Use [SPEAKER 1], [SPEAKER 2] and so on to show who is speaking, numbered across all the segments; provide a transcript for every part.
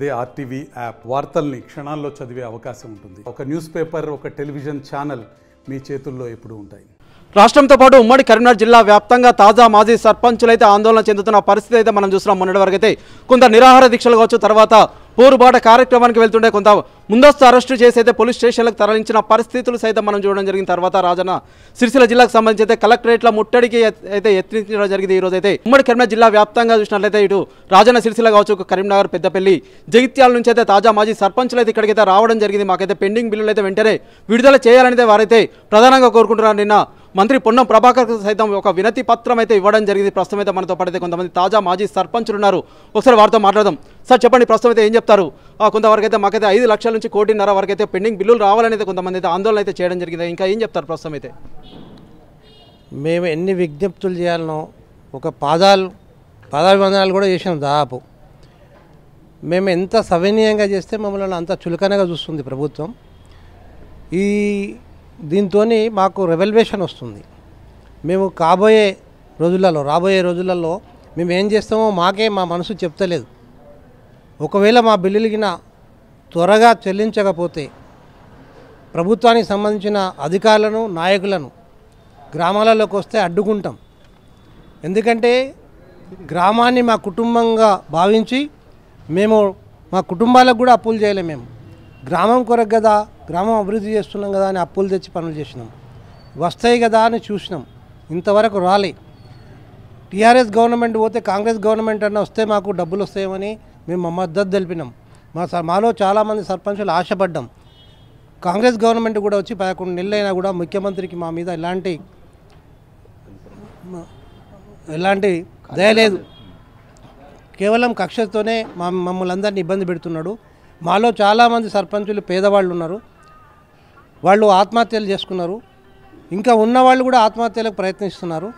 [SPEAKER 1] అదే RTV app వార్తల్ని క్షణాల్లో చదివే అవకాశం ఉంటుంది. ఒక న్యూస్ పేపర్, ఒక టెలివిజన్ ఛానల్ మీ చేతుల్లో ఎప్పుడూ ఉంటాయి.
[SPEAKER 2] రాష్ట్రంతో పాటు ఉమ్మడి కరీంనగర్ జిల్లా వ్యాప్తంగా తాజా మాజీ సర్పంచులు అయితే ఆందోళన చెందుతున్న పరిస్థితి అయితే మనం చూస్తున్నాం. మొన్నటి వరకు అయితే కొంత నిరాహార దీక్షలు కావచ్చు, తర్వాత పోరుబాట కార్యక్రమానికి వెళ్తుండే కొంత ముందస్తు అరెస్టు చేసి అయితే పోలీస్ స్టేషన్లకు తరలించిన పరిస్థితులు సైతం మనం చూడడం జరిగిన తర్వాత రాజన్న సిరిసిల్ల జిల్లాకు సంబంధించి అయితే కలెక్టరేట్ల ముట్టడికి అయితే యత్నించడం జరిగింది. ఈ రోజు అయితే ఉమ్మడి కరీంనగర్ జిల్లా వ్యాప్తంగా చూసినట్లయితే ఇటు రాజన్న సిరిసిల్ల కావచ్చు, కరీంనగర్, పెద్దపల్లి, జగిత్యాల నుంచి అయితే తాజా మాజీ సర్పంచులు అయితే ఇక్కడికైతే రావడం జరిగింది. మాకైతే పెండింగ్ బిల్లులు అయితే వెంటనే విడుదల చేయాలనేది వారైతే ప్రధానంగా కోరుకుంటున్నారు. నిన్న మంత్రి పొన్నం ప్రభాకర్ సైతం ఒక వినతి పత్రం అయితే ఇవ్వడం జరిగింది. ప్రస్తుతం అయితే మనతో పాటు కొంతమంది తాజా మాజీ సర్పంచులు ఉన్నారు. ఒకసారి వారితో మాట్లాడదాం. సార్ చెప్పండి, ప్రస్తుతం అయితే ఏం చెప్తారు? కొంతవరకు అయితే మాకైతే 5 లక్షల నుంచి 1.5 కోటి వరకు అయితే పెండింగ్ బిల్లులు రావాలనేది కొంతమంది అయితే ఆందోళన అయితే చేయడం జరిగింది. ఇంకా ఏం చెప్తారు ప్రస్తుతం అయితే?
[SPEAKER 3] మేము ఎన్ని విజ్ఞప్తులు చేయాలనో ఒక పాదాభివందనాలు కూడా చేసాం. దాదాపు మేము ఎంత సవినీయంగా చేస్తే మమ్మల్ని అంత చులకనగా చూస్తుంది ప్రభుత్వం. దీంతో మాకు రెవల్యూషన్ వస్తుంది. మేము రాబోయే రోజులలో మేము ఏం చేస్తామో మాకే మా మనసు చెప్తలేదు. ఒకవేళ మా బిల్లులకిన త్వరగా చెల్లించకపోతే ప్రభుత్వానికి సంబంధించిన అధికారులను, నాయకులను గ్రామాలలోకి వస్తే అడ్డుకుంటాం. ఎందుకంటే గ్రామాన్ని మా కుటుంబంగా భావించి మేము మా కుటుంబాలకు కూడా అప్పులు చేయలేము. మేము గ్రామం కొరకు కదా, గ్రామం అభివృద్ధి చేస్తున్నాం కదా అని అప్పులు తెచ్చి పనులు చేసినాం. వస్తాయి కదా అని చూసినాం, ఇంతవరకు రాలే. టీఆర్ఎస్ గవర్నమెంట్ పోతే కాంగ్రెస్ గవర్నమెంట్ అన్న వస్తే మాకు డబ్బులు వస్తాయేమని మేము మద్దతు తెలిపినాం. మాలో చాలామంది సర్పంచులు ఆశపడ్డాం. కాంగ్రెస్ గవర్నమెంట్ కూడా వచ్చి 11 నెలలైనా కూడా ముఖ్యమంత్రికి మా మీద ఎలాంటి దయ లేదు. కేవలం కక్షతోనే మమ్మల్ని అందరినీ ఇబ్బంది పెడుతున్నాడు. మాలో చాలామంది సర్పంచులు పేదవాళ్ళు ఉన్నారు. వాళ్ళు ఆత్మహత్యలు చేసుకున్నారు. ఇంకా ఉన్నవాళ్ళు కూడా ఆత్మహత్యలకు ప్రయత్నిస్తున్నారు.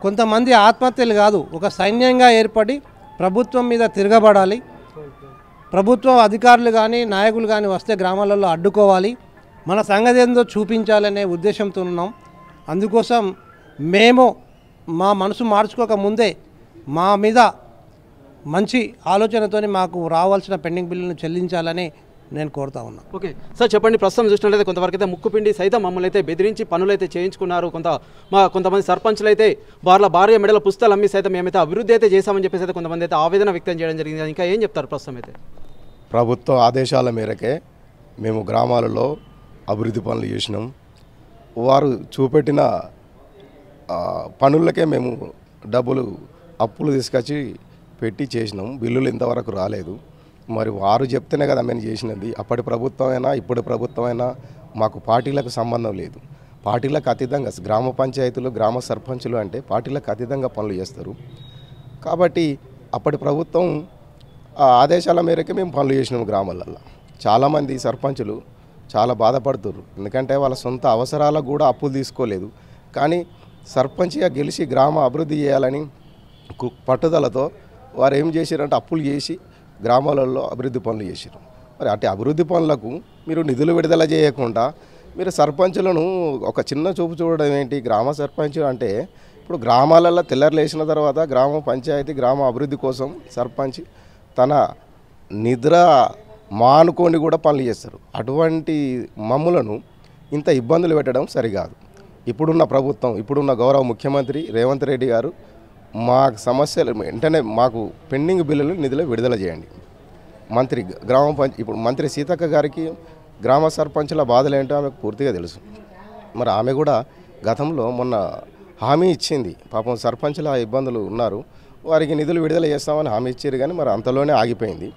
[SPEAKER 3] కొంతమంది ఆత్మహత్యలు కాదు, ఒక సైన్యంగా ఏర్పడి ప్రభుత్వం మీద తిరగబడాలి. ప్రభుత్వం అధికారులు కానీ నాయకులు కానీ వస్తే గ్రామాలలో అడ్డుకోవాలి, మన సంగతి ఏందో చూపించాలనే ఉద్దేశంతో ఉన్నాం. అందుకోసం మేము మా మనసు మార్చుకోక ముందే మా మీద మంచి ఆలోచనతో మాకు రావాల్సిన పెండింగ్ బిల్లులను చెల్లించాలని నేను కోరుతా ఉన్నా.
[SPEAKER 2] ఓకే సార్, చెప్పండి. ప్రస్తుతం చూసినట్లయితే కొంతవరకు అయితే ముక్కుపిండి సైతం మమ్మల్ని అయితే బెదిరించి పనులు అయితే చేయించుకున్నారు. కొంతమంది సర్పంచులు అయితే వాళ్ళ భార్య మెడల పుస్తకాలు అమ్మి సైతం మేమైతే అభివృద్ధి అయితే చేశామని చెప్పేసి అయితే కొంతమంది అయితే ఆవేదన వ్యక్తం చేయడం జరిగింది. ఇంకా ఏం చెప్తారు ప్రస్తుతం అయితే?
[SPEAKER 4] ప్రభుత్వ ఆదేశాల మేరకే మేము గ్రామాలలో అభివృద్ధి పనులు చేసినాం. వారు చూపెట్టిన పనులకే మేము డబ్బులు అప్పులు తీసుకొచ్చి పెట్టి చేసినాం. బిల్లులు ఇంతవరకు రాలేదు. మరి వారు చెప్తేనే కదా మేము చేసినది. అప్పటి ప్రభుత్వమైనా ఇప్పటి ప్రభుత్వమైనా మాకు పార్టీలకు సంబంధం లేదు. పార్టీలకు అతీతంగా గ్రామ పంచాయతీలు, గ్రామ సర్పంచులు అంటే పార్టీలకు అతీతంగా పనులు చేస్తారు. కాబట్టి అప్పటి ప్రభుత్వం ఆదేశాల మేరకే మేము పనులు చేసినాము. గ్రామాలలో చాలామంది సర్పంచులు చాలా బాధపడుతున్నారు. ఎందుకంటే వాళ్ళ సొంత అవసరాలకు కూడా అప్పులు తీసుకోలేదు. కానీ సర్పంచ్గా గెలిచి గ్రామ అభివృద్ధి చేయాలని పట్టుదలతో వారు ఏం చేశారంటే అప్పులు చేసి గ్రామాలలో అభివృద్ధి పనులు చేశారు. మరి అటు అభివృద్ధి పనులకు మీరు నిధులు విడుదల చేయకుండా మీరు సర్పంచులను ఒక చిన్న చూపు చూడడం ఏంటి? గ్రామ సర్పంచ్ అంటే ఇప్పుడు గ్రామాలలో తెల్లర్లు వేసిన తర్వాత గ్రామ పంచాయతీ, గ్రామ అభివృద్ధి కోసం సర్పంచ్ తన నిద్ర మానుకొని కూడా పనులు చేస్తారు. అటువంటి మమ్ములను ఇంత ఇబ్బందులు పెట్టడం సరికాదు. ఇప్పుడున్న ప్రభుత్వం, ఇప్పుడున్న గౌరవ ముఖ్యమంత్రి రేవంత్ రెడ్డి గారు మా సమస్యలు వెంటనే మాకు పెండింగ్ బిల్లులు నిధులు విడుదల చేయండి. ఇప్పుడు మంత్రి సీతక్క గారికి గ్రామ సర్పంచుల బాధలు ఏంటో ఆమెకు పూర్తిగా తెలుసు. మరి ఆమె కూడా గతంలో మొన్న హామీ ఇచ్చింది. పాపం సర్పంచుల ఇబ్బందులు ఉన్నారు, వారికి నిధులు విడుదల చేస్తామని హామీ ఇచ్చారు. కానీ మరి అంతలోనే ఆగిపోయింది.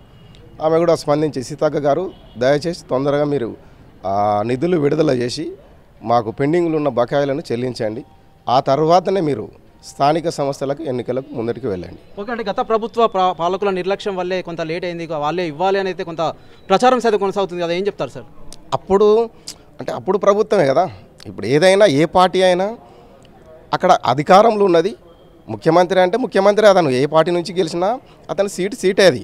[SPEAKER 4] ఆమె కూడా స్పందించి సీతక్క గారు దయచేసి తొందరగా మీరు నిధులు విడుదల చేసి మాకు పెండింగ్లు ఉన్న బకాయిలను చెల్లించండి. ఆ తర్వాతనే మీరు స్థానిక సంస్థలకు ఎన్నికలకు ముందరికి వెళ్ళండి.
[SPEAKER 2] ఓకే, అంటే గత ప్రభుత్వ పాలకుల నిర్లక్ష్యం వల్లే కొంత లేట్ అయింది, వాళ్ళే ఇవ్వాలి అని అయితే కొంత ప్రచారం సైతం కొనసాగుతుంది కదా, ఏం చెప్తారు సార్?
[SPEAKER 4] అప్పుడు ప్రభుత్వమే కదా. ఇప్పుడు ఏదైనా ఏ పార్టీ అయినా అక్కడ అధికారంలో ఉన్నది ముఖ్యమంత్రి. అంటే ముఖ్యమంత్రి అతను ఏ పార్టీ నుంచి గెలిచినా అతని సీటే అది.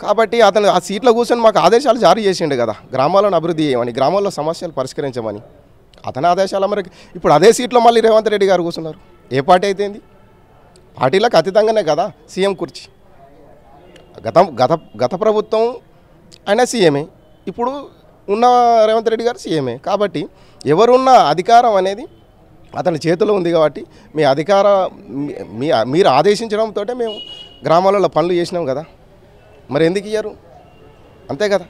[SPEAKER 4] కాబట్టి అతను ఆ సీట్లో కూర్చొని మాకు ఆదేశాలు జారీ చేసిండు కదా, గ్రామాలను అభివృద్ధి చేయమని, గ్రామాల్లో సమస్యలు పరిష్కరించమని. అతని ఆదేశాల మరి ఇప్పుడు అదే సీట్లో మళ్ళీ రేవంత్ రెడ్డి గారు కూర్చున్నారు. ఏ పార్టీ అయితేంది? పార్టీలకు అతీతంగానే కదా సీఎం కుర్చీ. గత ప్రభుత్వం ఆయన సీఎంఏ, ఇప్పుడు ఉన్న రేవంత్ రెడ్డి గారు సీఎంఏ. కాబట్టి ఎవరున్న అధికారం అనేది అతని చేతిలో ఉంది. కాబట్టి మీ మీరు ఆదేశించడంతో మేము గ్రామాలలో పనులు చేసినాం కదా, మరి ఎందుకు ఇయ్యరు? అంతే కదా.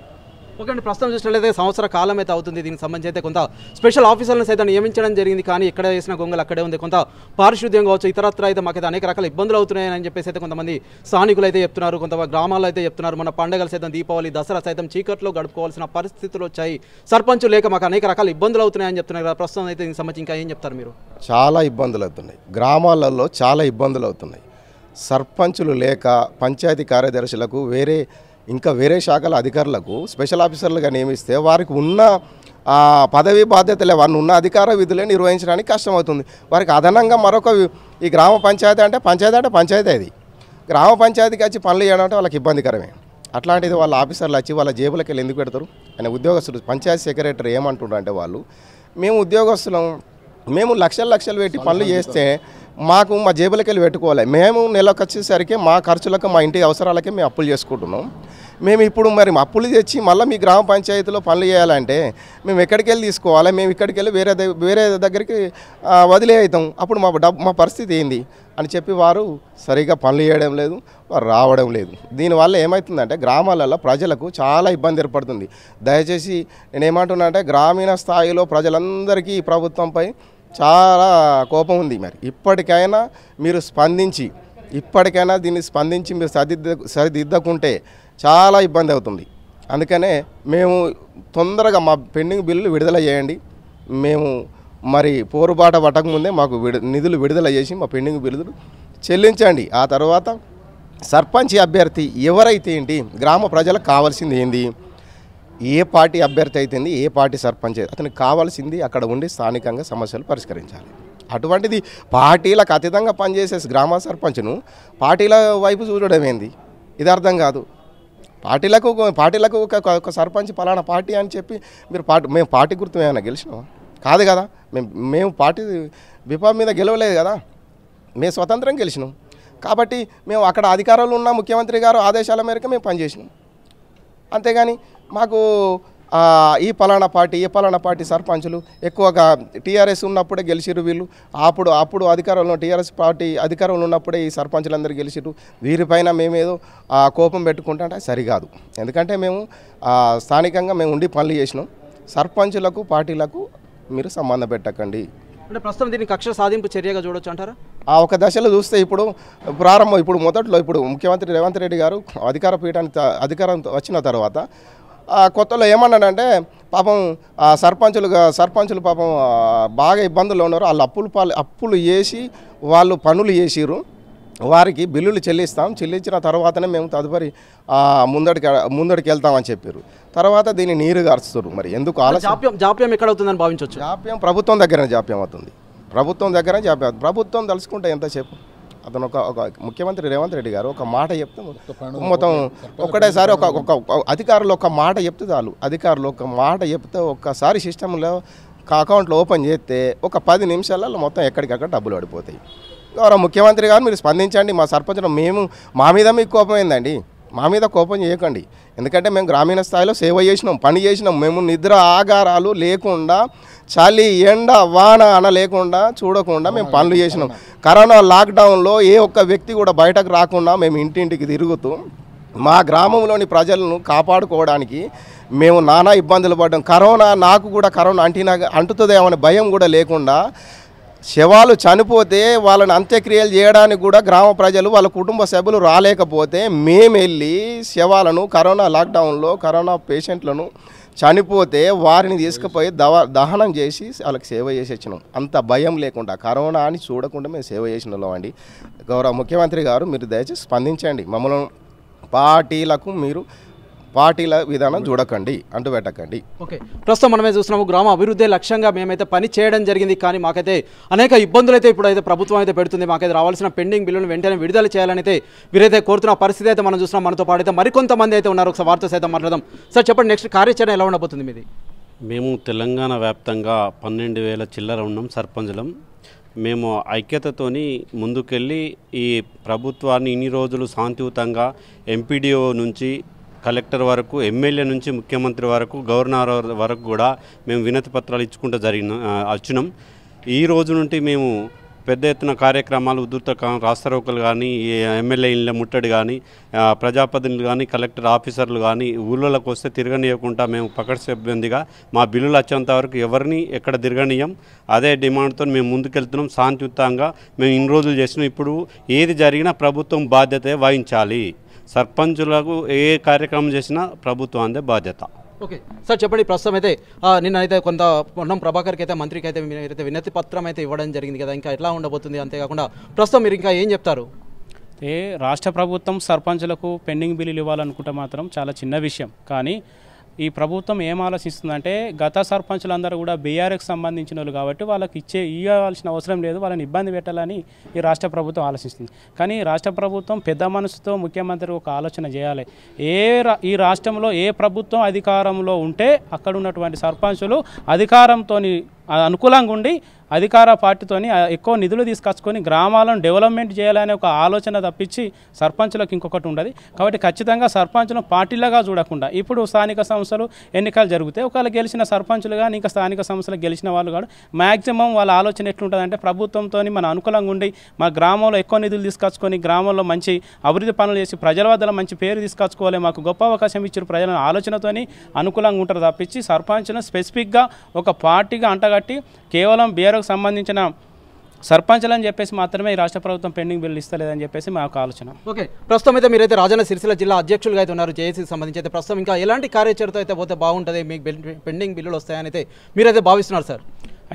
[SPEAKER 2] ఓకే అండి, ప్రస్తుతం చూసినట్లయితే సంవత్సర కాలం అయితే అవుతుంది. దీనికి సంబంధించి అయితే కొంత స్పెషల్ ఆఫీసర్లను సైతం నియమించడం జరిగింది, కానీ ఎక్కడ వేసిన గొంగలు అక్కడే ఉంది. కొంత పారిశుద్ధ్యం కావచ్చు, ఇతరత్ర అయితే మాకైతే అనేక రకాల ఇబ్బందులు అవుతున్నాయని చెప్పేసి అయితే కొంతమంది స్థానికులు అయితే చెప్తున్నారు, కొంత గ్రామాల్లో అయితే చెప్తున్నారు. మన పండుగలు సైతం దీపావళి, దసరా సైతం చీకట్లో గడుపుకోవాల్సిన పరిస్థితులు వచ్చాయి, సర్పంచ్ లేక మాకు అనేక రకాల ఇబ్బందులు అవుతున్నాయని చెప్తున్నారు కదా. ప్రస్తుతం అయితే దీనికి సంబంధించి ఇంకా ఏం చెప్తారు మీరు?
[SPEAKER 4] చాలా ఇబ్బందులు అవుతున్నాయి, గ్రామాలలో చాలా ఇబ్బందులు అవుతున్నాయి. సర్పంచులు లేక పంచాయతీ కార్యదర్శులకు వేరే శాఖల అధికారులకు స్పెషల్ ఆఫీసర్లుగా నియమిస్తే వారికి ఉన్న పదవి బాధ్యతలే, వారిని ఉన్న అధికార విధులే నిర్వహించడానికి కష్టమవుతుంది. వారికి అదనంగా మరొక ఈ గ్రామ పంచాయతీ అంటే పంచాయతీ అది గ్రామ పంచాయతీకి వచ్చి పనులు చేయడం అంటే వాళ్ళకి ఇబ్బందికరమే. అట్లాంటిది వాళ్ళ ఆఫీసర్లు వచ్చి వాళ్ళ జేబులకి వెళ్ళి ఎందుకు పెడతారు? ఆయన ఉద్యోగస్తులు పంచాయతీ సెక్రటరీ ఏమంటుండ్రు అంటే వాళ్ళు, మేము ఉద్యోగస్తులం, మేము లక్షలు పెట్టి పనులు చేస్తే మాకు మా జేబులకి వెళ్ళి పెట్టుకోవాలి. మేము నెలకు వచ్చేసరికి మా ఖర్చులకు మా ఇంటి అవసరాలకే మేము అప్పులు చేసుకుంటున్నాం. మేము ఇప్పుడు మరి అప్పులు తెచ్చి మళ్ళీ మీ గ్రామ పంచాయతీలో పనులు చేయాలంటే మేము ఎక్కడికి వెళ్ళి తీసుకోవాలి? మేము ఇక్కడికి వెళ్ళి వేరే దగ్గరికి వదిలే అవుతాం. అప్పుడు మా పరిస్థితి ఏంది అని చెప్పి వారు సరిగా పనులు చేయడం లేదు, వారు రావడం లేదు. దీనివల్ల ఏమవుతుందంటే గ్రామాలలో ప్రజలకు చాలా ఇబ్బంది ఏర్పడుతుంది. దయచేసి నేనేమంటున్నా అంటే గ్రామీణ స్థాయిలో ప్రజలందరికీ ఈ ప్రభుత్వంపై చాలా కోపం ఉంది. మరి ఇప్పటికైనా మీరు దీన్ని స్పందించి మీరు సరిదిద్దకుంటే చాలా ఇబ్బంది అవుతుంది. అందుకనే మేము తొందరగా మా పెండింగ్ బిల్లులు విడుదల చేయండి. మేము మరి పోరుబాట పట్టకముందే మాకు నిధులు విడుదల చేసి మా పెండింగ్ బిల్లులు చెల్లించండి. ఆ తర్వాత సర్పంచ్ అభ్యర్థి ఎవరైతే ఏంటి, గ్రామ ప్రజలకు కావాల్సింది ఏంది, ఏ పార్టీ అభ్యర్థి అయితేంది, ఏ పార్టీ సర్పంచ్ అతనికి కావాల్సింది అక్కడ ఉండి స్థానికంగా సమస్యలు పరిష్కరించాలి. అటువంటిది పార్టీలకు అతీతంగా పనిచేసే గ్రామ సర్పంచ్ను పార్టీల వైపు చూడడం ఏంది? ఇది అర్థం కాదు. పార్టీలకు ఒక సర్పంచ్ పలానా పార్టీ అని చెప్పి మేము పార్టీ గుర్తు ఏమైనా గెలిచినామా? కాదు కదా. మేము పార్టీ విపా మీద గెలవలేదు కదా, మేము స్వతంత్రం గెలిచినాం. కాబట్టి మేము అక్కడ అధికారంలో ఉన్న ముఖ్యమంత్రి గారు ఆదేశాల మేరకు మేము పనిచేసినాం. అంతేగాని మాకు ఈ పలానా పార్టీ సర్పంచులు ఎక్కువగా టీఆర్ఎస్ ఉన్నప్పుడే గెలిచిరు వీళ్ళు, అప్పుడు అధికారంలో టీఆర్ఎస్ పార్టీ అధికారంలో ఉన్నప్పుడే ఈ సర్పంచులందరూ గెలిచిరు, వీరిపైన మేమేదో కోపం పెట్టుకుంటే సరికాదు. ఎందుకంటే మేము స్థానికంగా మేము ఉండి పనులు చేసినాం. సర్పంచులకు పార్టీలకు మీరు సంబంధం పెట్టకండి.
[SPEAKER 2] అంటే ప్రస్తుతం దీన్ని కక్ష సాధింపు చర్యగా చూడొచ్చు అంటారా?
[SPEAKER 4] ఒక దశలో చూస్తే ఇప్పుడు మొదట్లో ముఖ్యమంత్రి రేవంత్ రెడ్డి గారు అధికారం వచ్చిన తర్వాత కొత్తలో ఏమన్నాడంటే పాపం సర్పంచులు పాపం బాగా ఇబ్బందుల్లో ఉన్నారు. వాళ్ళు అప్పులు చేసి వాళ్ళు పనులు చేసిరు, వారికి బిల్లులు చెల్లించిన తర్వాతనే మేము తదుపరి ముందడికి వెళ్తామని చెప్పారు. తర్వాత దీన్ని నీరు గారుస్తారు. మరి ఎందుకు
[SPEAKER 2] జాప్యం ఎక్కడ అవుతుందని భావించవచ్చు?
[SPEAKER 4] జాప్యం ప్రభుత్వం దగ్గర జాప్యం అవుతుంది. ప్రభుత్వం తలుచుకుంటే ఎంతసేపు అతను ఒక ముఖ్యమంత్రి రేవంత్ రెడ్డి గారు ఒక మాట చెప్తే మొత్తం ఒకటేసారి ఒక అధికారులు ఒక మాట చెప్తే చాలు. అధికారులు ఒక మాట చెప్తే ఒక్కసారి సిస్టంలో అకౌంట్లో ఓపెన్ చేస్తే ఒక 10 నిమిషాలలో మొత్తం ఎక్కడికక్కడ డబ్బులు పడిపోతాయి. గౌరవ ముఖ్యమంత్రి గారు మీరు స్పందించండి. మా సర్పంచులు మా మీద మీకు కోపం ఏందండి? మా మీద కోపం చేయకండి. ఎందుకంటే మేము గ్రామీణ స్థాయిలో సేవ చేసినాం, పని చేసినాం. మేము నిద్ర ఆగారాలు లేకుండా, చలి ఎండ వాన అన లేకుండా చూడకుండా మేము పనులు చేసినాం. కరోనా లాక్డౌన్లో ఏ ఒక్క వ్యక్తి కూడా బయటకు రాకుండా మేము ఇంటింటికి తిరుగుతూ మా గ్రామంలోని ప్రజలను కాపాడుకోవడానికి మేము నానా ఇబ్బందులు పడ్డాం. నాకు కూడా కరోనా అంటుతుందేమనే భయం కూడా లేకుండా శవాలు చనిపోతే వాళ్ళని అంత్యక్రియలు చేయడానికి కూడా గ్రామ ప్రజలు వాళ్ళ కుటుంబ సభ్యులు రాలేకపోతే మేము వెళ్ళి శవాలను లాక్డౌన్లో కరోనా పేషెంట్లను చనిపోతే వారిని తీసుకుపోయి దహనం చేసి వాళ్ళకి సేవ చేసి వచ్చినాం. అంత భయం లేకుండా కరోనా అని చూడకుండా మేము సేవ చేసిన అండి. గౌరవ ముఖ్యమంత్రి గారు మీరు దయచేసి స్పందించండి. మమ్మల్ని పార్టీల విధానం చూడకండి, అంటూ పెట్టకండి.
[SPEAKER 2] ఓకే, ప్రస్తుతం మనమే చూస్తున్నాము గ్రామ అభివృద్ధి లక్ష్యంగా మేమైతే పని చేయడం జరిగింది, కానీ మాకైతే అనేక ఇబ్బందులు అయితే ఇప్పుడైతే ప్రభుత్వం అయితే పెడుతుంది. మాకైతే రావాల్సిన పెండింగ్ బిల్లును వెంటనే విడుదల చేయాలని అయితే వీరైతే కోరుతున్న పరిస్థితి అయితే మనం చూస్తున్నాం. మనతో పాటు అయితే మరికొంతమంది అయితే ఉన్నారు. ఒకసారి వార్త సైతం మాట్లాడదాం. సార్ చెప్పండి, నెక్స్ట్ కార్యాచరణ ఎలా ఉండబోతుంది మీది?
[SPEAKER 5] మేము తెలంగాణ వ్యాప్తంగా 12,000 చిల్లర ఉన్నాం సర్పంచులం. మేము ఐక్యతతోని ముందుకెళ్ళి ఈ ప్రభుత్వాన్ని ఇన్ని రోజులు శాంతియుతంగా ఎంపీడీఓ నుంచి కలెక్టర్ వరకు, ఎమ్మెల్యే నుంచి ముఖ్యమంత్రి వరకు, గవర్నర్ వరకు కూడా మేము వినతి పత్రాలు ఇచ్చుకుంటూ వచ్చినాం. ఈ రోజు నుండి మేము పెద్ద ఎత్తున కార్యక్రమాలు ఉధృత రాస్తారోకలు కానీ, ఎమ్మెల్యే ఇళ్ళ ముట్టడి కానీ, ప్రజాప్రతినిధులు కానీ, కలెక్టర్ ఆఫీసర్లు కానీ ఊళ్ళలోకి వస్తే తిరగనీయకుండా మేము పకడ్ సిబ్బందిగా మా బిల్లులు వచ్చేంత వరకు ఎవరిని ఎక్కడ తిరగనీయం. అదే డిమాండ్తో మేము ముందుకెళ్తున్నాం. శాంతియుతంగా మేము ఇన్ని రోజులు చేసినాం. ఇప్పుడు ఏది జరిగినా ప్రభుత్వం బాధ్యత వహించాలి. సర్పంచులకు ఏ కార్యక్రమం చేసినా ప్రభుత్వం అందే బాధ్యత.
[SPEAKER 2] ఓకే సార్, చెప్పండి. ప్రస్తుతం అయితే నిన్నైతే కొంత పొన్నం ప్రభాకర్కి అయితే, మంత్రికి అయితే మీరైతే వినతి పత్రం అయితే ఇవ్వడం జరిగింది కదా, ఇంకా ఎట్లా ఉండబోతుంది? అంతేకాకుండా ప్రస్తుతం మీరు ఇంకా ఏం చెప్తారు?
[SPEAKER 6] రాష్ట్ర ప్రభుత్వం సర్పంచులకు పెండింగ్ బిల్లులు ఇవ్వాలనుకుంటే మాత్రం చాలా చిన్న విషయం. కానీ ఈ ప్రభుత్వం ఏం ఆలోచిస్తుందంటే, గత సర్పంచులందరూ కూడా బీఆర్ఎస్కి సంబంధించిన వాళ్ళు కాబట్టి వాళ్ళకి ఇవ్వాల్సిన అవసరం లేదు, వాళ్ళని ఇబ్బంది పెట్టాలని ఈ రాష్ట్ర ప్రభుత్వం ఆలోచిస్తుంది. కానీ రాష్ట్ర ప్రభుత్వం పెద్ద మనసుతో ముఖ్యమంత్రి ఒక ఆలోచన చేయాలి. ఈ రాష్ట్రంలో ఏ ప్రభుత్వం అధికారంలో ఉంటే అక్కడ ఉన్నటువంటి సర్పంచులు అధికారంతో అనుకూలంగా ఉండి అధికార పార్టీతోని ఎక్కువ నిధులు తీసుకొచ్చుకొని గ్రామాలను డెవలప్మెంట్ చేయాలనే ఒక ఆలోచన తప్పించి సర్పంచులకు ఇంకొకటి ఉండదు. కాబట్టి ఖచ్చితంగా సర్పంచులను పార్టీలుగా చూడకుండా, ఇప్పుడు స్థానిక సంస్థలు ఎన్నికలు జరిగితే ఒకవేళ గెలిచిన సర్పంచులు కానీ ఇంకా స్థానిక సంస్థలు గెలిచిన వాళ్ళు కూడా మ్యాక్సిమం వాళ్ళ ఆలోచన ఎట్లుంటుందంటే, ప్రభుత్వంతో మన అనుకూలంగా ఉండి మా గ్రామంలో ఎక్కువ నిధులు తీసుకొచ్చుకొని గ్రామంలో మంచి అభివృద్ధి పనులు చేసి ప్రజల వద్ద మంచి పేరు తీసుకొచ్చుకోవాలి, మాకు గొప్ప అవకాశం ఇచ్చారు ప్రజల ఆలోచనతోని అనుకూలంగా ఉంటారు తప్పించి సర్పంచులను స్పెసిఫిక్గా ఒక పార్టీగా అంటగట్టి కేవలం బీఆర్ఎస్కి సంబంధించిన సర్పంచులని చెప్పేసి మాత్రమే ఈ రాష్ట్ర ప్రభుత్వం పెండింగ్ బిల్లు ఇస్తలేదని చెప్పేసి మా యొక్క ఆలోచన.
[SPEAKER 2] ఓకే, ప్రస్తుతం అయితే మీరైతే రాజన్న సిరిసిల్ల జిల్లా అధ్యక్షులుగా అయితే ఉన్నారు జేఏసీకి సంబంధించి. అయితే ప్రస్తుతం ఇంకా ఎలాంటి కార్యాచరణతో అయితే పోతే బాగుంటుంది, మీకు పెండింగ్ బిల్లులు వస్తాయని అయితే మీరైతే భావిస్తున్నారు సార్?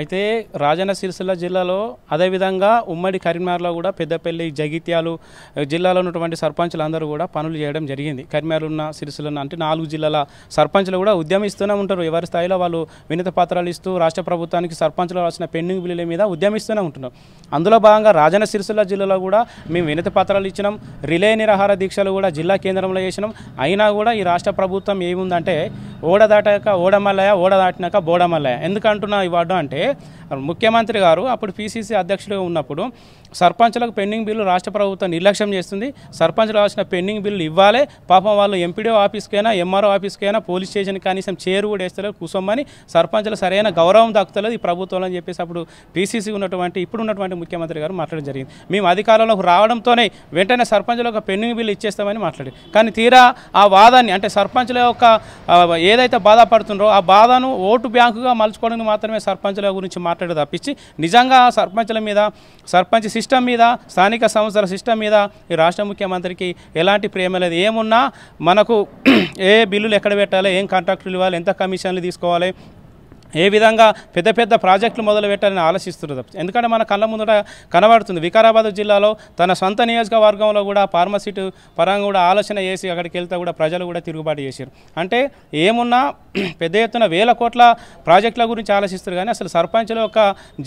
[SPEAKER 6] అయితే రాజన్న సిరిసిల్ల జిల్లాలో, అదేవిధంగా ఉమ్మడి కరీంనగర్లో కూడా పెద్దపల్లి, జగిత్యాలు జిల్లాలో ఉన్నటువంటి సర్పంచులు అందరూ కూడా పనులు చేయడం జరిగింది. కరీంనగర్ ఉన్న, సిరిసిల్ల ఉన్న, అంటే 4 జిల్లాల సర్పంచులు కూడా ఉద్యమిస్తూనే ఉంటారు. ఎవరి స్థాయిలో వాళ్ళు వినతి పత్రాలు ఇస్తూ రాష్ట్ర ప్రభుత్వానికి సర్పంచులు రాసిన పెండింగ్ బిల్లుల మీద ఉద్యమిస్తూనే ఉంటున్నారు. అందులో భాగంగా రాజన్న సిరిసిల్ల జిల్లాలో కూడా మేము వినతి పత్రాలు ఇచ్చినాం. రిలే నిరాహార దీక్షలు కూడా జిల్లా కేంద్రంలో చేసినాం. అయినా కూడా ఈ రాష్ట్ర ప్రభుత్వం ఏముందంటే, ఓడ దాటాక ఓడమల్లయ్య, ఓడ దాటినాక బోడమల్లయ్య. ఎందుకంటున్నా ఈ వాడు అంటే, ముఖ్యమంత్రి గారు అప్పుడు పిసిసి అధ్యక్షుడిగా ఉన్నప్పుడు సర్పంచులకు పెండింగ్ బిల్లు రాష్ట్ర ప్రభుత్వం నిర్లక్ష్యం చేస్తుంది. సర్పంచులు రాసిన పెండింగ్ బిల్లు ఇవ్వాలి, పాపం వాళ్ళు ఎంపీడీఓ ఆఫీస్కైనా, ఎంఆర్ఓ ఆఫీస్కైనా, పోలీస్ స్టేషన్కి కనీసం చేరు కూడా వేస్తలేదు, కూసోమని సర్పంచులు సరైన గౌరవం దక్కుతలేదు ఈ ప్రభుత్వం అని చెప్పేసి అప్పుడు పిసిసి ఇప్పుడు ఉన్నటువంటి ముఖ్యమంత్రి గారు మాట్లాడడం జరిగింది. మేము అధికారంలోకి రావడంతోనే వెంటనే సర్పంచులకు పెండింగ్ బిల్లు ఇచ్చేస్తామని మాట్లాడి, కానీ తీరా ఆ వాదాన్ని, అంటే సర్పంచుల యొక్క ఏదైతే బాధపడుతుండ్రో ఆ బాధను ఓటు బ్యాంకుగా మలుచుకోవడానికి మాత్రమే సర్పంచుల గురించి మాట్లాడే తప్పించి నిజంగా సర్పంచుల మీద, సర్పంచ్ సిస్టమ్ మీద, స్థానిక సంస్థల సిస్టమ్ మీద ఈ రాష్ట్ర ముఖ్యమంత్రికి ఎలాంటి ప్రేమ లేదు. ఏమున్నా మనకు ఏ బిల్లులు ఎక్కడ పెట్టాలి, ఏం కాంట్రాక్టులు ఇవ్వాలి, ఎంత కమిషన్లు తీసుకోవాలి, ఏ విధంగా పెద్ద పెద్ద ప్రాజెక్టులు మొదలు పెట్టాలని ఆలోచిస్తున్నారు. ఎందుకంటే మన కళ్ళ ముందట కనబడుతుంది, వికారాబాద్ జిల్లాలో తన సొంత నియోజకవర్గంలో కూడా ఫార్మసిటీ పరంగా కూడా ఆలోచన చేసి అక్కడికి వెళ్తే కూడా ప్రజలు కూడా తిరుగుబాటు చేశారు. అంటే ఏమున్నా పెద్ద ఎత్తున 1000 కోట్ల ప్రాజెక్టుల గురించి ఆలోచిస్తారు, కానీ అసలు సర్పంచుల యొక్క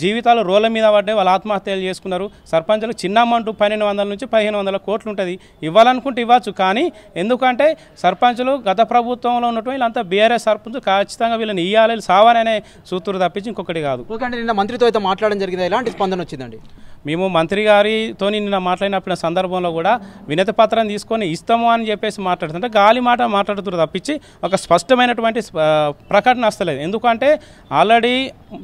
[SPEAKER 6] జీవితాలు రోడ్ల మీద పడ్డాయి, వాళ్ళు ఆత్మహత్యలు చేసుకున్నారు. సర్పంచులకు చిన్న అమౌంట్ 1200 నుంచి 1500 కోట్లు ఉంటుంది, ఇవ్వాలనుకుంటే ఇవ్వచ్చు. కానీ ఎందుకంటే సర్పంచులు గత ప్రభుత్వంలో ఉన్నటువంటి వీళ్ళంతా బీఆర్ఎస్ సర్పంచ్, ఖచ్చితంగా వీళ్ళని ఇవ్వాలి, సావాలనే సూత్రులు తప్పించి ఇంకొకటి కాదు.
[SPEAKER 2] ఓకే, అంటే నిన్న మంత్రితో అయితే మాట్లాడడం జరిగింది, ఎలాంటి స్పందన వచ్చిందండి?
[SPEAKER 6] మేము మంత్రి గారితో నిన్న మాట్లాడినప్పుడు సందర్భంలో కూడా వినతి పత్రం తీసుకొని ఇస్తాము అని చెప్పేసి మాట్లాడుతుంటే గాలి మాట మాట్లాడుతున్నారు తప్పించి ఒక స్పష్టమైనటువంటి ప్రకటన వస్తలేదు. ఎందుకంటే ఆల్రెడీ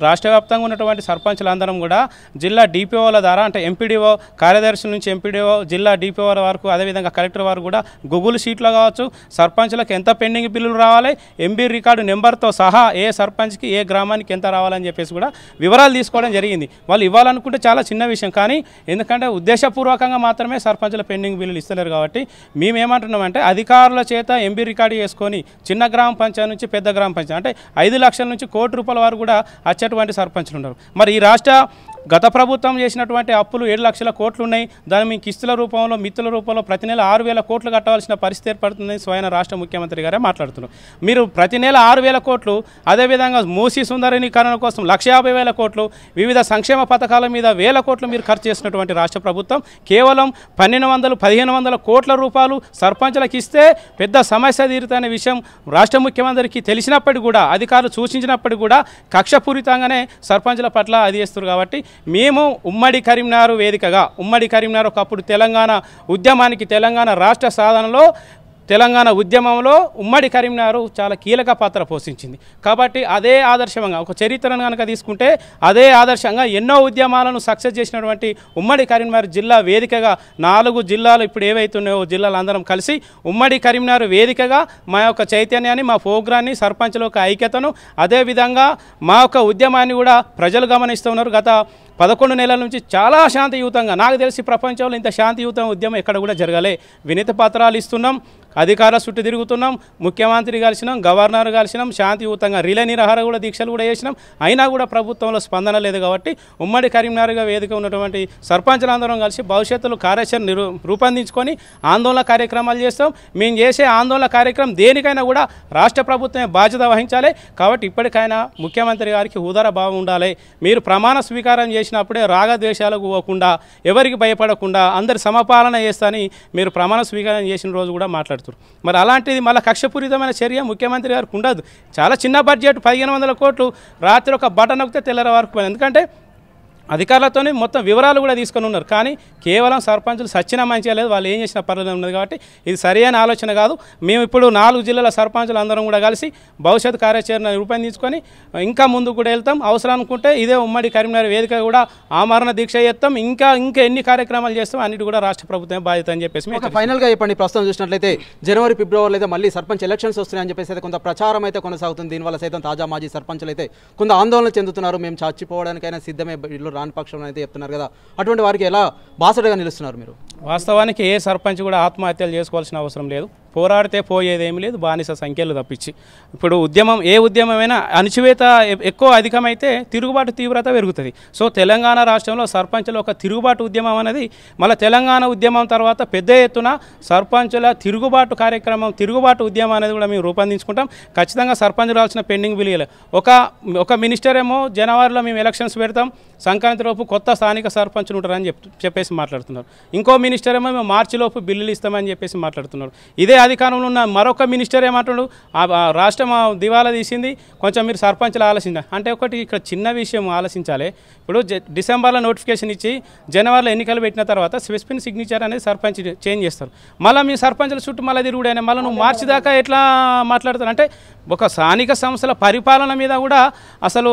[SPEAKER 6] రాష్ట్ర వ్యాప్తంగా ఉన్నటువంటి సర్పంచులందరం కూడా జిల్లా డిపిఓల ద్వారా, అంటే ఎంపీడీఓ కార్యదర్శుల నుంచి ఎంపీడీఓ, జిల్లా డిపిఓల వరకు, అదేవిధంగా కలెక్టర్ వారు కూడా గూగుల్ షీట్లో కావచ్చు సర్పంచులకు ఎంత పెండింగ్ బిల్లులు రావాలి, ఎంబీ రికార్డు నెంబర్తో సహా ఏ సర్పంచ్కి ఏ గ్రామానికి ఎంత రావాలని చెప్పేసి కూడా వివరాలు తీసుకోవడం జరిగింది. వాళ్ళు ఇవ్వాలనుకుంటే చాలా చిన్న విషయం, కానీ ఎందుకంటే ఉద్దేశపూర్వకంగా మాత్రమే సర్పంచుల పెండింగ్ బిల్లులు ఇస్తలేరు. కాబట్టి మేమేమంటున్నామంటే, అధికారుల చేత ఎంబీ రికార్డు చేసుకొని చిన్న గ్రామ పంచాయతీ నుంచి పెద్ద గ్రామ పంచాయతీ, అంటే 5 లక్షల నుంచి 1 కోటి రూపాయల వరకు కూడా వచ్చేటువంటి సర్పంచులు ఉన్నారు. మరి ఈ రాష్ట్ర గత ప్రభుత్వం చేసినటువంటి అప్పులు 7 లక్షల కోట్లు ఉన్నాయి. దాన్ని మీ కిస్తుల రూపంలో, మిత్తుల రూపంలో ప్రతి నెల 6000 కోట్లు కట్టవలసిన పరిస్థితి ఏర్పడుతుంది. స్వయం రాష్ట్ర ముఖ్యమంత్రి గారే మాట్లాడుతున్నారు. మీరు ప్రతి నెల 6000 కోట్లు, అదేవిధంగా మూసీ సుందరీకరణ కోసం 1,50,000 కోట్లు, వివిధ సంక్షేమ పథకాల మీద 1000 కోట్లు మీరు ఖర్చు చేసినటువంటి రాష్ట్ర ప్రభుత్వం కేవలం 1,500 కోట్ల రూపాయలు సర్పంచులకు ఇస్తే పెద్ద సమస్య తీరుతున్న విషయం రాష్ట్ర ముఖ్యమంత్రికి తెలిసినప్పటికీ కూడా, అధికారులు సూచించినప్పటికీ కూడా కక్షపూరితంగానే సర్పంచుల పట్ల అది చేస్తారు. కాబట్టి మేము ఉమ్మడి కరీంనగర్ వేదికగా ఉమ్మడి కరీంనగర్ ఒకప్పుడు తెలంగాణ ఉద్యమానికి తెలంగాణ రాష్ట్ర సాధనలో తెలంగాణ ఉద్యమంలో ఉమ్మడి కరీంనగర్ చాలా కీలక పాత్ర పోషించింది కాబట్టి అదే ఆదర్శంగా ఒక చరిత్రను కనుక తీసుకుంటే అదే ఆదర్శంగా ఎన్నో ఉద్యమాలను సక్సెస్ చేసినటువంటి ఉమ్మడి కరీంనగర్ జిల్లా వేదికగా 4 జిల్లాలు ఇప్పుడు ఏవైతున్నాయో జిల్లాలు అందరం కలిసి ఉమ్మడి కరీంనగర్ వేదికగా మా యొక్క చైతన్యాన్ని మా ప్రోగ్రాన్ని సర్పంచ్ల యొక్క ఐక్యతను అదేవిధంగా మా యొక్క ఉద్యమాన్ని కూడా ప్రజలు గమనిస్తున్నారు గత 11 నెలల నుంచి చాలా శాంతియుతంగా నాకు తెలిసి ప్రపంచంలో ఇంత శాంతియుత ఉద్యమం ఎక్కడ కూడా జరగలే వినతి పత్రాలు ఇస్తున్నాం అధికారుల చుట్టూ తిరుగుతున్నాం ముఖ్యమంత్రి కలిసినాం గవర్నర్ కలిసినాం శాంతియుతంగా రిలే నిరాహార కూడా దీక్షలు కూడా చేసినాం అయినా కూడా ప్రభుత్వంలో స్పందన లేదు కాబట్టి ఉమ్మడి కరీంనగర్గా వేదిక ఉన్నటువంటి సర్పంచులందరం కలిసి భవిష్యత్తులో కార్యాచరణ రూపొందించుకొని ఆందోళన కార్యక్రమాలు చేస్తాం మేము చేసే ఆందోళన కార్యక్రమం దేనికైనా కూడా రాష్ట్ర ప్రభుత్వమే బాధ్యత వహించాలి కాబట్టి ఇప్పటికైనా ముఖ్యమంత్రి గారికి ఉదార భావం ఉండాలి మీరు ప్రమాణ స్వీకారం చేసినప్పుడే రాగద్వేషాలకు పోకుండా ఎవరికి భయపడకుండా అందరి సమపాలన చేస్తాని మీరు ప్రమాణ స్వీకారం చేసిన రోజు కూడా మాట్లాడుతారు మరి అలాంటిది మళ్ళీ కక్షపూరితమైన చర్య ముఖ్యమంత్రి గారికి ఉండదు చాలా చిన్న బడ్జెట్ 1500 కోట్లు రాత్రి ఒక బటన్ నొక్కితే తెల్లర వరకు ఎందుకంటే అధికారులతో మొత్తం వివరాలు కూడా తీసుకొని ఉన్నారు కానీ కేవలం సర్పంచులు సచ్చిన మంచిగా లేదు వాళ్ళు ఏం చేసినా పర్లేదు ఉన్నది కాబట్టి ఇది సరైన ఆలోచన కాదు మేము ఇప్పుడు 4 జిల్లాల సర్పంచులు అందరం కూడా కలిసి భవిష్యత్ కార్యాచరణ రూపొందించుకొని ఇంకా ముందుకు కూడా వెళ్తాం అవసరం అనుకుంటే ఇదే ఉమ్మడి కరీంనగర్ వేదిక కూడా ఆమరణ దీక్ష చేస్తాం ఇంకా ఎన్ని కార్యక్రమాలు చేస్తాం అన్నిటి కూడా రాష్ట్ర ప్రభుత్వమే బాధ్యత అని చెప్పేసి
[SPEAKER 2] ఫైనల్గా చెప్పండి ప్రస్తుతం చూసినట్లయితే జనవరి ఫిబ్రవరిలో అయితే మళ్ళీ సర్పంచ్ ఎలక్షన్స్ వస్తున్నాయని చెప్పేసి అయితే కొంత ప్రచారం అయితే కొనసాగుతుంది దీనివల్ల సైతం తాజా మాజీ సర్పంచులు అయితే కొంత ఆందోళన చెందుతున్నారు మేము చచ్చిపోవడానికైనా సిద్ధమే ఇల్లు రాని పక్షంలో అయితే చెప్తున్నారు కదా అటువంటి వారికి ఎలా బాసటగా నిలుస్తున్నారు మీరు
[SPEAKER 6] వాస్తవానికి ఏ సర్పంచ్ కూడా ఆత్మహత్యలు చేసుకోవాల్సిన అవసరం లేదు పోరాడితే పోయేదేమీ లేదు బానిస సంఖ్యలు తప్పించి ఇప్పుడు ఏ ఉద్యమమైనా అణచివేత ఎక్కువ అధికమైతే తిరుగుబాటు తీవ్రత పెరుగుతుంది సో తెలంగాణ రాష్ట్రంలో సర్పంచుల ఒక తిరుగుబాటు ఉద్యమం అనేది మళ్ళీ తెలంగాణ ఉద్యమం తర్వాత పెద్ద ఎత్తున సర్పంచుల తిరుగుబాటు కార్యక్రమం తిరుగుబాటు ఉద్యమం అనేది కూడా మేము రూపొందించుకుంటాం ఖచ్చితంగా సర్పంచులు రావాల్సిన పెండింగ్ బిల్లులు ఒక మినిస్టర్ ఏమో జనవరిలో మేము ఎలక్షన్స్ పెడతాం సంక్రాంతి లోపు కొత్త స్థానిక సర్పంచులు ఉంటారని చెప్పేసి మాట్లాడుతున్నారు ఇంకో మినిస్టర్ ఏమో మేము మార్చిలోపు బిల్లులు ఇస్తామని చెప్పేసి మాట్లాడుతున్నారు ఇదే అధికారంలో ఉన్న మరొక మినిస్టర్ ఏమంటాడు రాష్ట్రం దివాలా తీసింది కొంచెం మీరు సర్పంచ్లు ఆలోచించాలి అంటే ఒకటి ఇక్కడ చిన్న విషయం ఆలోచించాలి ఇప్పుడు డిసెంబర్లో నోటిఫికేషన్ ఇచ్చి జనవరిలో ఎన్నికలు పెట్టిన తర్వాత స్పెసిఫిక్ సిగ్నేచర్ అనేది సర్పంచ్ చేంజ్ చేస్తారు మళ్ళీ మీ సర్పంచ్ల చుట్టూ మళ్ళీ తిరుగుడైనా మళ్ళీ నువ్వు మార్చి దాకా ఎట్లా మాట్లాడతారు అంటే ఒక స్థానిక సంస్థల పరిపాలన మీద కూడా అసలు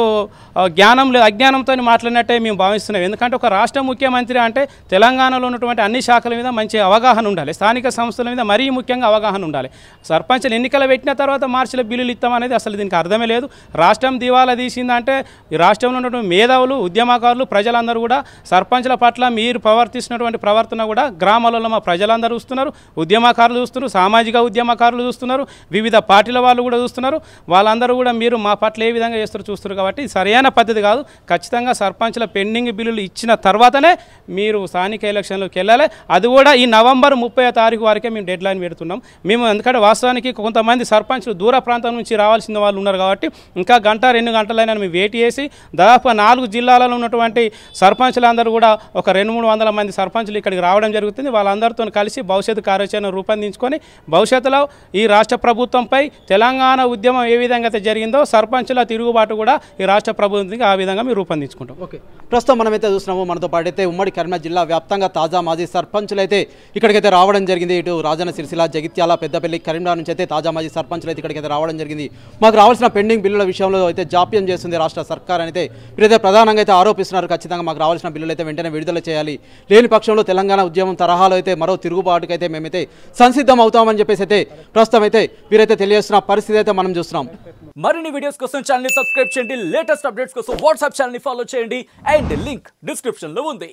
[SPEAKER 6] జ్ఞానం లేదు అజ్ఞానంతో మాట్లాడినట్టే మేము భావిస్తున్నాం ఎందుకంటే ఒక రాష్ట్ర ముఖ్యమంత్రి అంటే తెలంగాణలో ఉన్నటువంటి అన్ని శాఖల మీద మంచి అవగాహన ఉండాలి స్థానిక సంస్థల మీద మరీ ముఖ్యంగా అవగాహన ఉండాలి సర్పంచ్లు ఎన్నికలు పెట్టిన తర్వాత మార్చిలో బిల్లులు ఇస్తామనేది అసలు దీనికి అర్థమే లేదు రాష్ట్రం దివాలా తీసిందంటే ఈ రాష్ట్రంలో ఉన్నటువంటి మేధావులు ఉద్యమకారులు ప్రజలందరూ కూడా సర్పంచ్ల పట్ల మీరు ప్రవర్తిస్తున్నటువంటి ప్రవర్తన కూడా గ్రామాలలో మా ప్రజలందరూ చూస్తున్నారు ఉద్యమకారులు చూస్తున్నారు సామాజిక ఉద్యమకారులు చూస్తున్నారు వివిధ పార్టీల వాళ్ళు కూడా చూస్తున్నారు వాళ్ళందరూ కూడా మీరు మా పట్ల ఏ విధంగా చేస్తారో చూస్తారు కాబట్టి సరైన పద్ధతి కాదు ఖచ్చితంగా సర్పంచ్ల పెండింగ్ బిల్లులు ఇచ్చిన తర్వాతనే మీరు స్థానిక ఎలక్షన్లోకి వెళ్ళాలి అది కూడా ఈ నవంబర్ 30వ తారీఖు వరకే మేము డెడ్ లైన్ పెడుతున్నాం మేము ఎందుకంటే వాస్తవానికి కొంతమంది సర్పంచ్లు దూర ప్రాంతం నుంచి రావాల్సిన వాళ్ళు ఉన్నారు కాబట్టి ఇంకా 1-2 గంటలైనా మేము వెయిట్ చేసి దాదాపు 4 జిల్లాలలో ఉన్నటువంటి సర్పంచ్లందరూ కూడా ఒక 200-300 మంది సర్పంచ్లు ఇక్కడికి రావడం జరుగుతుంది వాళ్ళందరితో కలిసి భవిష్యత్తు కార్యాచరణ రూపొందించుకొని భవిష్యత్తులో ఈ రాష్ట్ర ప్రభుత్వంపై తెలంగాణ ఉద్యమం ఏ విధంగా అయితే జరిగిందో సర్పంచుల తిరుగుబాటు కూడా ఈ రాష్ట్ర ప్రభుత్వానికి ఆ విధంగా మేము రూపొందించుకుంటాం
[SPEAKER 2] ఓకే ప్రస్తుతం మనమైతే చూస్తున్నాము మనతో పాటు అయితే ఉమ్మడి కరీంనగర్ జిల్లా వ్యాప్తంగా తాజా మాజీ సర్పంచులు అయితే ఇక్కడికైతే రావడం జరిగింది ఇటు రాజన్న సిరిసిల్ల జగిత్యాల పెద్దపల్లి కరీంనగర్ నుంచి అయితే తాజా మాజీ సర్పంచులు అయితే ఇక్కడికైతే రావడం జరిగింది మాకు రావాల్సిన పెండింగ్ బిల్లుల విషయంలో అయితే జాప్యం చేస్తుంది రాష్ట్ర సర్కార్ అయితే వీరైతే ప్రధానంగా అయితే ఆరోపిస్తున్నారు ఖచ్చితంగా మాకు రావాల్సిన బిల్లులు అయితే వెంటనే విడుదల చేయాలి లేని పక్షంలో తెలంగాణ ఉద్యమం తరహాలో అయితే మరో తిరుగుబాటుకైతే మేమైతే సంసిద్ధం అవుతామని చెప్పేసి అయితే ప్రస్తుతం అయితే వీరైతే తెలియజేస్తున్న పరిస్థితి అయితే మనం చూస్తున్నాం
[SPEAKER 7] మరిన్ని వీడియోస్ కోసం ఛానల్ ని సబ్స్క్రైబ్ చేయండి లేటెస్ట్ అప్డేట్స్ కోసం వాట్సాప్ ఛానల్ ని ఫాలో చేయండి అండ్ లింక్ డిస్క్రిప్షన్ లో ఉంది